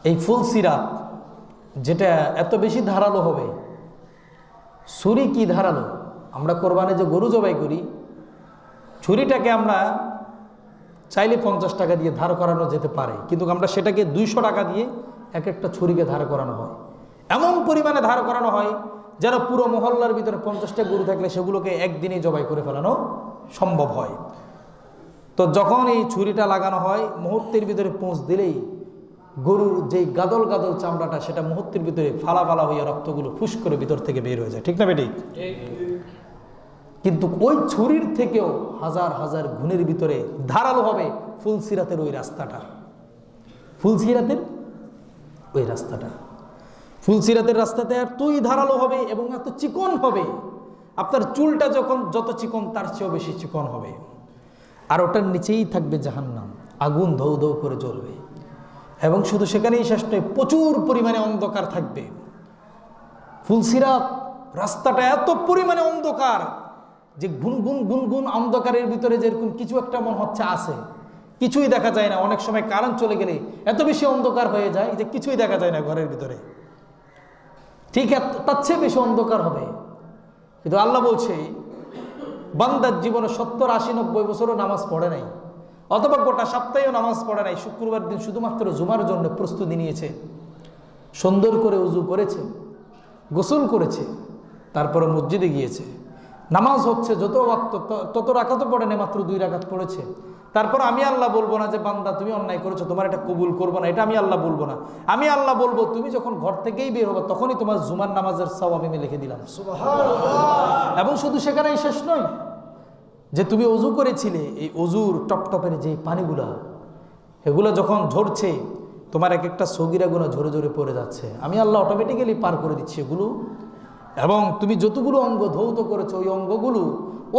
এই ফুলসিরাত যেটা এত বেশি ধারালো হবে, ছুরি কি ধারালো। আমরা কোরবানে যে গরু জবাই করি, ছুরিটাকে আমরা চাইলে 50 টাকা দিয়ে ধার করানো যেতে পারে, কিন্তু আমরা সেটাকে 200 টাকা দিয়ে এক একটা ছুরিকে ধার করানো হয়। এমন পরিমাণে ধার করানো হয় যেন পুরো মহল্লার ভিতরে 50টা গরু থাকলে সেগুলোকে একদিনেই জবাই করে ফেলানো সম্ভব হয়। তো যখন এই ছুরিটা লাগানো হয়, মুহূর্তের ভিতরে পৌঁছ দিলেই গরুর যেই গাদল গাদল চামড়াটা সেটা মুহূর্তের ভিতরে ফালা ফালা হইয়া রক্তগুলো ফুস করে ভিতর থেকে বের হয়ে যায়, ঠিক না বেটি? কিন্তু ওই ছুরির থেকেও হাজার হাজার গুণের ভিতরে ধারালো হবে ফুলসিরাতের ওই রাস্তাটা। ফুলসিরাতের ওই রাস্তাটা, ফুলসিরাতের রাস্তাতে এতই ধারালো হবে এবং এত চিকন হবে, আপনার চুলটা যখন যত চিকন তার চেয়েও বেশি চিকন হবে। আর ওটার নিচেই থাকবে জাহান্নাম, আগুন ধৌ ধৌ করে জ্বলবে। এবং শুধু সেখানেই শেষ নয়, প্রচুর পরিমাণে অন্ধকার থাকবে। ফুলসিরাত রাস্তাটা এত পরিমাণে অন্ধকার যে গুনগুন গুনগুন অন্ধকারের ভিতরে যেরকম কিছু একটা মনে হচ্ছে আছে, কিছুই দেখা যায় না। অনেক সময় কারেন্ট চলে গেলে এত বেশি অন্ধকার হয়ে যায় যে কিছুই দেখা যায় না ঘরের ভিতরে, ঠিক তার চেয়ে বেশি অন্ধকার হবে। কিন্তু আল্লাহ বলছে বান্দার জীবনে 70, 80, 90 বছরও নামাজ পড়ে নাই, অথবা গোটা সপ্তাহেও নামাজ পড়ে নাই, শুক্রবার দিন শুধুমাত্র জুমার জন্য প্রস্তুতি নিয়েছে, সুন্দর করে উজু করেছে, গোসল করেছে, তারপরে মসজিদে গিয়েছে, নামাজ হচ্ছে যত ওয়াক্ত তত রাকাতও পড়ে না, মাত্র 2 রাকাত পড়েছে। তারপর আমি আল্লাহ বলবো না যে বান্দা তুমি অন্যায় করেছো, তোমার এটা কবুল করবো না, এটা আমি আল্লাহ বলবো না। আমি আল্লাহ বলবো তুমি যখন ঘর থেকেই বের হবে তখনই তোমার জুমার নামাজের সওয়াব আমি লিখে দিলাম। সুবহানাল্লাহ। এবং শুধু সেখানেই শেষ নয়, যে তুমি অজু করেছিলে, এই অজুর টপটপের যে পানিগুলা এগুলো যখন ঝরছে, তোমার এক একটা সগীরা গুনাহ ঝরে ঝরে পড়ে যাচ্ছে, আমি আল্লাহ অটোমেটিক্যালি পার করে দিচ্ছি এগুলো। এবং তুমি যতগুলো অঙ্গ ধৌত করেছো ওই অঙ্গগুলো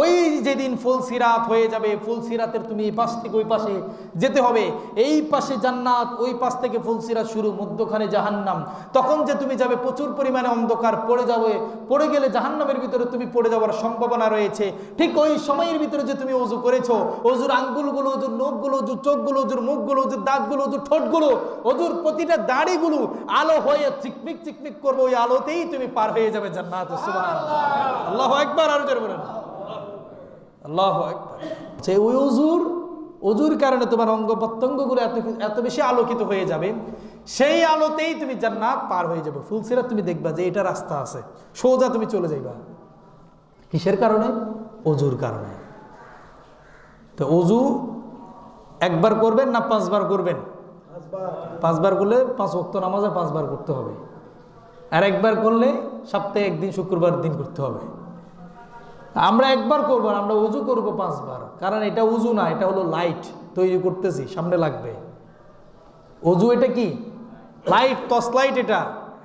ওই যেদিন ফুলসিরাত হয়ে যাবে, ফুলসিরাতের তুমি এই পাশ থেকে ওই পাশে যেতে হবে, এই পাশে জান্নাত, ওই পাশ থেকে ফুলসিরাত শুরু, মধ্যখানে জাহান্নাম। তখন যে তুমি যাবে প্রচুর পরিমাণে অন্ধকার, পড়ে যাবে, পড়ে গেলে জাহান্নামের ভিতরে তুমি পড়ে যাওয়ার সম্ভাবনা রয়েছে। ঠিক ওই সময়ের ভিতরে যে তুমি ওযু করেছো, ওযুর আঙ্গুলগুলো, ওযুর নখগুলো, ওযুর চোখগুলো, ওযুর মুখগুলো, ওযুর দাঁতগুলো, ওযুর ঠোঁটগুলো, ওযুর প্রতিটা দাড়িগুলো আলো হয়ে চিকমিক চিকমিক করবে, ওই আলোতেই তুমি পার হয়ে যাবে জান্নাতে। সুবহানাল্লাহ, আল্লাহু আকবার। আর জোরে বলেন আল্লাহু আকবার। সেই ওই অজুর কারণে তোমার অঙ্গ প্রত্যঙ্গগুলো এত বেশি আলোকিত হয়ে যাবে, সেই আলোতেই তুমি জান্নাত পার হয়ে যাবে। ফুলসিরাত তুমি দেখবা যে এটা রাস্তা আছে, সোজা তুমি চলে যাইবা। কিসের কারণে? অজুর কারণে। তো অজু একবার করবেন না 5 বার করবেন? 5 বার করলে 5 ওয়াক্ত নামাজে 5 বার করতে হবে। আর একবার করলে সপ্তাহে একদিন শুক্রবার দিন করতে হবে। আমরা একবার করবো, আমরা উজু করবো 5 বার, কারণ এটা উজু না, এটা হলো লাইট তৈরি করতেছি, সামনে লাগবে। উজু এটা কি? Light, torch light.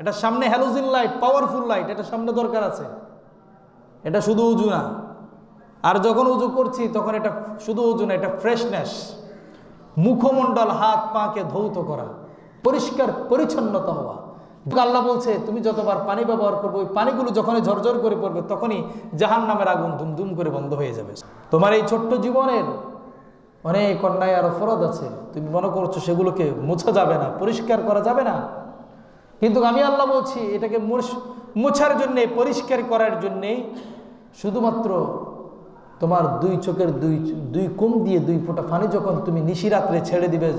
এটা সামনে হ্যালোজিন লাইট, পাওয়ারফুল লাইট, এটা সামনে দরকার আছে। এটা শুধু উজু না। আর যখন উজু করছি তখন এটা শুধু উজু না, এটা ফ্রেশনেস, মুখমণ্ডল, হাত পাকে ধৌত করা, পরিষ্কার পরিচ্ছন্নতা হওয়া। আল্লাহ বলছে তুমি যতবার পানি ব্যবহার করবে, ওই পানিগুলো যখনই ঝরঝর করে পড়বে তখনই জাহান্নামের আগুন দুমদুম করে বন্ধ হয়ে যাবে। তোমার এই ছোট্ট জীবনের অনেক অন্যায় আর অপরাধ আছে, তুমি মনে করছো সেগুলোকে মোছা যাবে না, পরিষ্কার করা যাবে না, কিন্তু আমি আল্লাহ বলছি এটাকে মোছার জন্যে, পরিষ্কার করার জন্যেই শুধুমাত্র তোমার 2 চোখের 2 কোণ দিয়ে 2 ফোঁটা পানি যখন তুমি নিশিরাত্রে ছেড়ে দিবে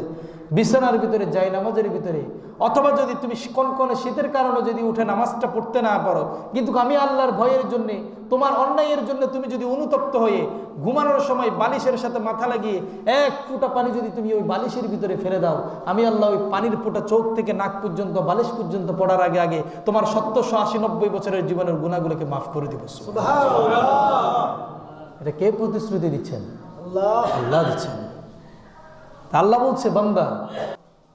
বিছানার ভিতরে, যাই নামাজের ভিতরে, অথবা যদি তুমি কনকনে শীতের কারণে যদি উঠে নামাজটা পড়তে না পারো, কিন্তু আমি আল্লাহর ভয়ের জন্যে, তোমার অন্যায়ের জন্য তুমি যদি অনুতপ্ত হয়ে ঘুমানোর সময় বালিশের সাথে মাথা লাগিয়ে 1 ফোঁটা পানি যদি তুমি ওই বালিশের ভিতরে ফেলে দাও, আমি আল্লাহ ওই পানির ফোঁটা চোখ থেকে নাক পর্যন্ত, বালিশ পর্যন্ত পড়ার আগে আগে তোমার 70, 80, 90 বছরের জীবনের গুনাহগুলোকে মাফ করে দিব। সুবহানাল্লাহ। এটা কে প্রতিশ্রুতি দিচ্ছেন? আল্লাহ দিচ্ছেন। আল্লাহ বলছে বান্দা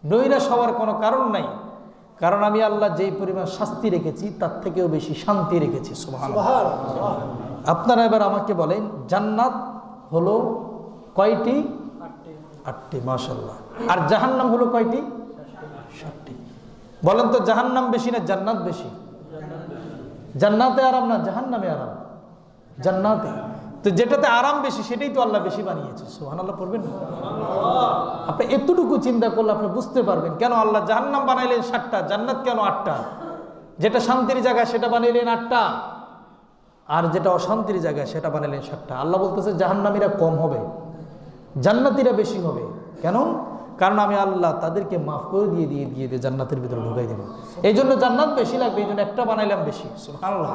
নৈরাশ হওয়ার কোনো কারণ নাই, কারণ আমি আল্লাহ যেই পরিমাণ শাস্তি রেখেছি তার থেকেও বেশি শান্তি রেখেছি। সুবহানাল্লাহ। আপনারা এবার আমাকে বলেন জান্নাত হলো কয়টি? 8টি। মাশাআল্লাহ। আর জাহান্নাম হলো কয়টি? 7টি। বলেন তো জাহান্নাম বেশি না জান্নাত বেশি? জান্নাতে আরাম না জাহান্নামে আরাম? জান্নাতে। তো যেটাতে আরাম বেশি সেটাই তো আল্লাহ বেশি বানিয়েছে। সুবহানাল্লাহ পড়বেন না? আপনি এতটুকু চিন্তা করলে আপনি বুঝতে পারবেন কেন আল্লাহ জাহান্নাম বানাইলেন 7টা, জান্নাত কেন 8টা। যেটা শান্তির জায়গা সেটা বানাইলেন 8টা, আর যেটা অশান্তির জায়গা সেটা বানাইলেন 7টা। আল্লাহ বলতেছে জাহান্নামীরা কম হবে, জান্নাতীরা বেশি হবে। কেন? কারণ আমি আল্লাহ তাদেরকে মাফ করে দিয়ে জান্নাতের ভিতরে ঢুকাই দেব। এই জন্য জান্নাত বেশি লাগবে, এই জন্য একটা বানাইলাম বেশি। সুবহানাল্লাহ।